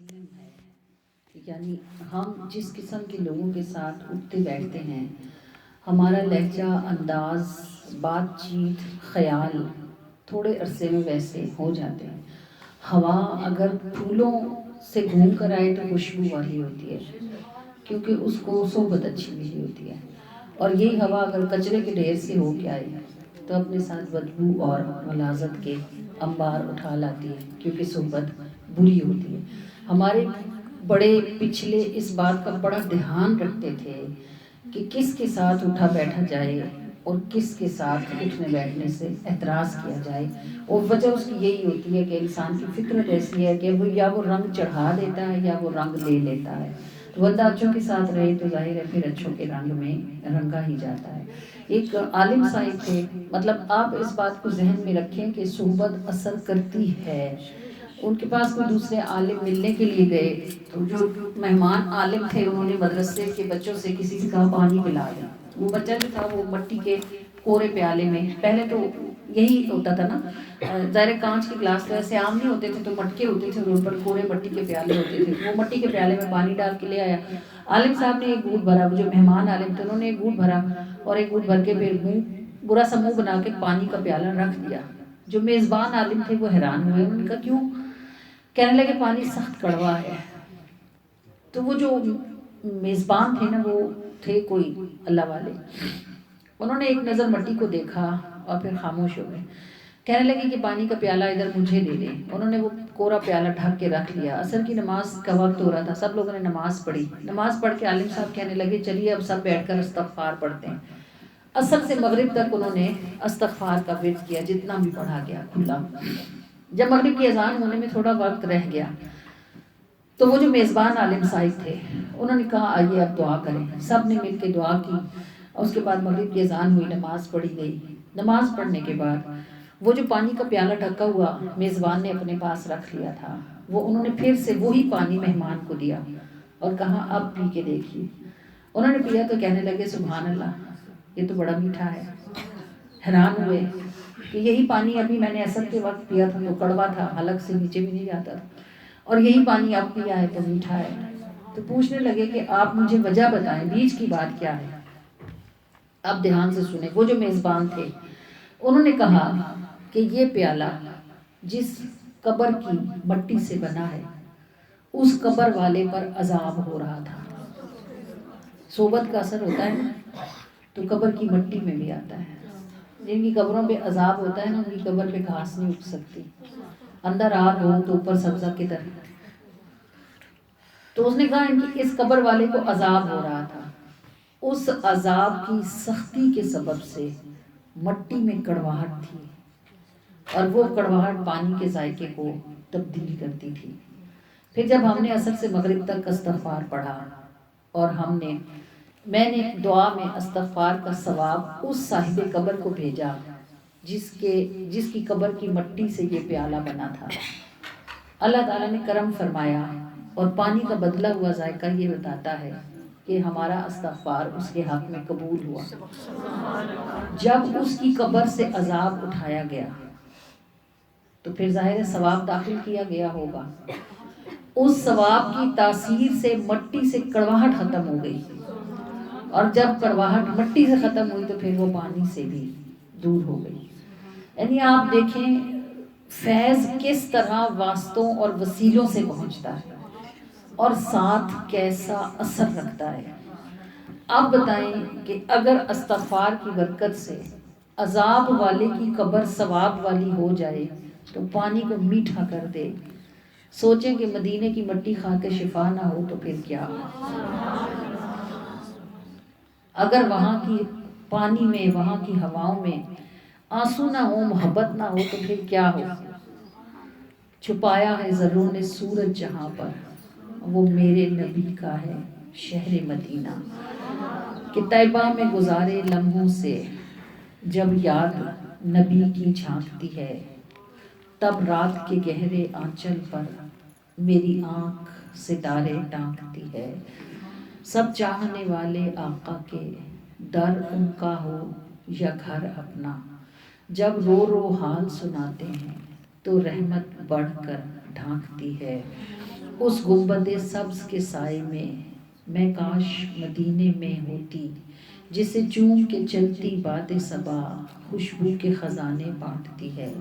علم ہے، یعنی ہم جس قسم کے لوگوں کے ساتھ اٹھتے بیٹھتے ہیں، ہمارا لہجہ، انداز، بات چیت، خیال تھوڑے عرصے میں ویسے ہو جاتے ہیں۔ ہوا اگر پھولوں سے گھوم کر آئے تو خوشبو والی ہوتی ہے، کیونکہ اس کو صحبت اچھی ملی ہوتی ہے، اور یہی ہوا اگر کچرے کے ڈھیر سے ہو کے آئے تو اپنے ساتھ بدبو اور غلاظت کے انبار اٹھا لاتی ہے، کیونکہ صحبت بری ہوتی ہے۔ ہمارے بڑے پچھلے اس بات کا بڑا دھیان رکھتے تھے کہ کس کے ساتھ اٹھا بیٹھا جائے اور کس کے ساتھ اٹھنے بیٹھنے سے اعتراض کیا جائے، اور وجہ اس کی یہی ہوتی ہے کہ انسان کی فطرت ایسی ہے کہ وہ یا وہ رنگ چڑھا دیتا ہے یا وہ رنگ لے لیتا ہے۔ تو بندہ اچھوں کے ساتھ رہے تو ظاہر ہے پھر اچھوں کے رنگ میں رنگا ہی جاتا ہے۔ ایک عالم صاحب تھے، مطلب آپ اس بات کو ذہن میں رکھیں کہ صحبت اثر کرتی ہے۔ ان کے پاس کوئی دوسرے عالم ملنے کے لیے گئے تو جو مہمان عالم تھے انہوں نے مدرسے کے بچوں سے کسی سے کہا پانی پلا دیں۔ وہ بچہ جو تھا وہ مٹی کے کورے پیالے میں، پہلے تو یہی ہوتا تھا نا، ظاہر کانچ کے گلاس تو ایسے عام نہیں ہوتے تھے، تو مٹکے ہوتے تھے اور ان پر کورے مٹی کے پیالے ہوتے تھے، وہ مٹی کے پیالے میں پانی ڈال کے لے آیا۔ عالم صاحب نے ایک گھونٹ بھرا، جو مہمان عالم تھے انہوں نے ایک گھونٹ بھرا اور ایک گھونٹ بھر کے پھر برا سا منہ بنا کے پانی کا پیالہ رکھ دیا۔ جو میزبان عالم تھے وہ حیران ہوئے، انہوں نے کہا کیوں؟ کہنے لگے پانی سخت کڑوا ہے۔ تو وہ جو میزبان تھے نا وہ تھے کوئی اللہ والے، انہوں نے ایک نظر مٹی کو دیکھا اور پھر خاموش ہو گئے۔ کہنے لگے کہ پانی کا پیالہ ادھر مجھے دے دیں۔ انہوں نے وہ کورا پیالہ ڈھک کے رکھ لیا۔ عصر کی نماز کا وقت ہو رہا تھا، سب لوگوں نے نماز پڑھی۔ نماز پڑھ کے عالم صاحب کہنے لگے چلیے اب سب بیٹھ کر استغفار پڑھتے ہیں۔ عصر سے مغرب تک انہوں نے استغفار کا ورد کیا، جتنا بھی پڑھا گیا کھلا۔ جب مغرب کی اذان ہونے میں تھوڑا وقت رہ گیا تو وہ جو میزبان عالم صاحب تھے انہوں نے کہا آئیے اب دعا کریں۔ سب نے مل کے دعا کی اور اس کے بعد مغرب کی اذان ہوئی، نماز پڑھی گئی۔ نماز پڑھنے کے بعد وہ جو پانی کا پیالہ ڈھکا ہوا میزبان نے اپنے پاس رکھ لیا تھا، وہ انہوں نے پھر سے وہی پانی مہمان کو دیا اور کہا اب پی کے دیکھیے۔ انہوں نے پیا تو کہنے لگے سبحان اللہ، یہ تو بڑا میٹھا ہے۔ حیران ہوئے کہ یہی پانی ابھی میں نے عصر کے وقت پیا تھا تو کڑوا تھا، حلق سے نیچے بھی نہیں جاتا تھا، اور یہی پانی اب پیا ہے تو میٹھا ہے۔ تو پوچھنے لگے کہ آپ مجھے وجہ بتائیں، بیچ کی بات کیا ہے؟ اب دھیان سے سنیں۔ وہ جو میزبان تھے انہوں نے کہا کہ یہ پیالہ جس قبر کی مٹی سے بنا ہے اس قبر والے پر عذاب ہو رہا تھا۔ صحبت کا اثر ہوتا ہے تو قبر کی مٹی میں بھی آتا ہے۔ جن کی قبروں پہ عذاب ہوتا ہے نا ان کی قبر پہ گھاس نہیں اٹھ سکتی، اندر آگ ہو تو اوپر سبزہ کدھر۔ تو اس نے کہا ان کی اس قبر والے کو عذاب ہو رہا تھا، اس عذاب کی سختی کے سبب سے مٹی میں کڑواہٹ تھی اور وہ کڑواہٹ پانی کے ذائقے کو تبدیل کرتی تھی۔ پھر جب ہم نے عصر سے مغرب تک استغفار پڑھا اور میں نے دعا میں استغفار کا ثواب اس صاحب قبر کو بھیجا جس کی قبر کی مٹی سے یہ پیالہ بنا تھا، اللہ تعالیٰ نے کرم فرمایا اور پانی کا بدلا ہوا ذائقہ یہ بتاتا ہے کہ ہمارا استغفار اس کے حق میں قبول ہوا۔ جب اس کی قبر سے عذاب اٹھایا گیا تو پھر ظاہر ثواب داخل کیا گیا ہوگا، اس ثواب کی تاثیر سے مٹی سے کڑواہٹ ختم ہو گئی، اور جب کڑواہٹ مٹی سے ختم ہوئی تو پھر وہ پانی سے بھی دور ہو گئی۔ یعنی آپ دیکھیں فیض کس طرح واسطوں اور وسیلوں سے پہنچتا ہے اور ساتھ کیسا اثر رکھتا ہے۔ اب بتائیں کہ اگر استغفار کی برکت سے عذاب والے کی قبر ثواب والی ہو جائے تو پانی کو میٹھا کر دے، سوچیں کہ مدینے کی مٹی کھا کے شفا نہ ہو تو پھر کیا ہو؟ اگر وہاں کی پانی میں، وہاں کی ہواؤں میں آنسو نہ ہو، محبت نہ ہو تو پھر کیا ہو؟ چھپایا ہے ذروں نے سورج جہاں پر، وہ میرے نبی کا ہے شہر مدینہ، کہ طیبہ میں گزارے لمحوں سے جب یاد نبی کی جھانکتی ہے، تب رات کے گہرے آنچل پر میری آنکھ ستارے ٹانکتی ہے۔ سب چاہنے والے آقا کے در ان کا ہو یا گھر اپنا، جب رو رو حال سناتے ہیں تو رحمت بڑھ کر ڈھانکتی ہے۔ اس گنبد سبز کے سائے میں کاش مدینے میں ہوتی، جسے چوم کے چلتی باد صبا خوشبو کے خزانے بانٹتی ہے۔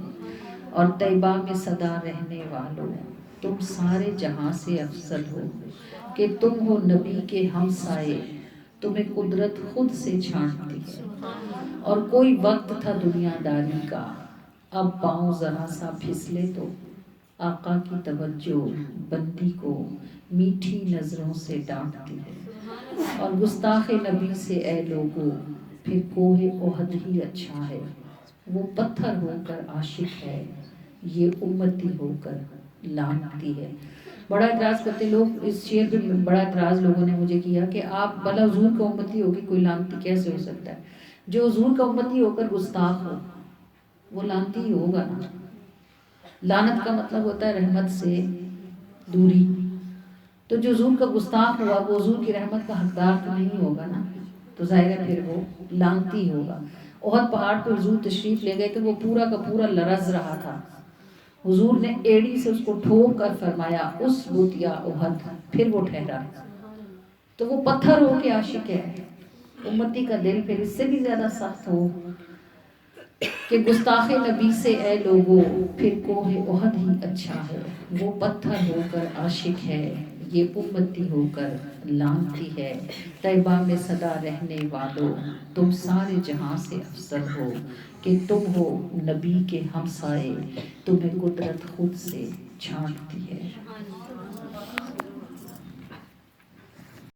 اور طیبہ میں صدا رہنے والوں، تم سارے جہاں سے افضل ہو کہ تم ہو نبی کے ہم سائے، تمہیں قدرت خود سے چھانٹتی ہے۔ اور کوئی وقت تھا دنیا داری کا، اب پاؤں ذرا سا پھسلے تو آقا کی توجہ بندی کو میٹھی نظروں سے ڈانٹتی ہے۔ اور گستاخ نبی سے اے لوگو پھر کوہ احد ہی اچھا ہے، وہ پتھر ہو کر عاشق ہے، یہ امتی ہو کر لانتی ہے۔ بڑا اعتراض کرتے لوگ اس شعر پہ، بڑا اعتراض لوگوں نے مجھے کیا کہ آپ بھلا حضور کا امتی ہو کے کوئی لانتی کیسے ہو سکتا ہے؟ جو حضور کا امتی ہو کر گستاخ ہو وہ لانتی ہی ہوگا نا۔ لعنت کا مطلب ہوتا ہے رحمت سے دوری، تو جو حضور کا گستاخ ہوا وہ حضور کی رحمت کا حقدار تو نہیں ہوگا نا، تو ظاہر ہے پھر وہ لعنتی ہوگا۔ احد پہاڑ پہ حضور تشریف لے گئے تو وہ پورا کا پورا لرز رہا تھا، حضور نے ایڑی سے اس کو ٹھوک کر فرمایا اس بت یا احد، پھر وہ ٹھہرا۔ تو وہ پتھر ہو کے عاشق ہے، امتی کا دل پھر اس سے بھی زیادہ سخت ہو کہ گستاخ نبی سے اے لوگو پھر کوہ احد ہی اچھا ہے، وہ پتھر ہو کر عاشق ہے، یہ امتی ہو کر لانتی ہے۔ طیبہ میں صدا رہنے والو، تم سارے جہاں سے افضل ہو کہ تم ہو نبی کے ہمسائے، تمہیں قدرت خود سے چھانٹتی ہے۔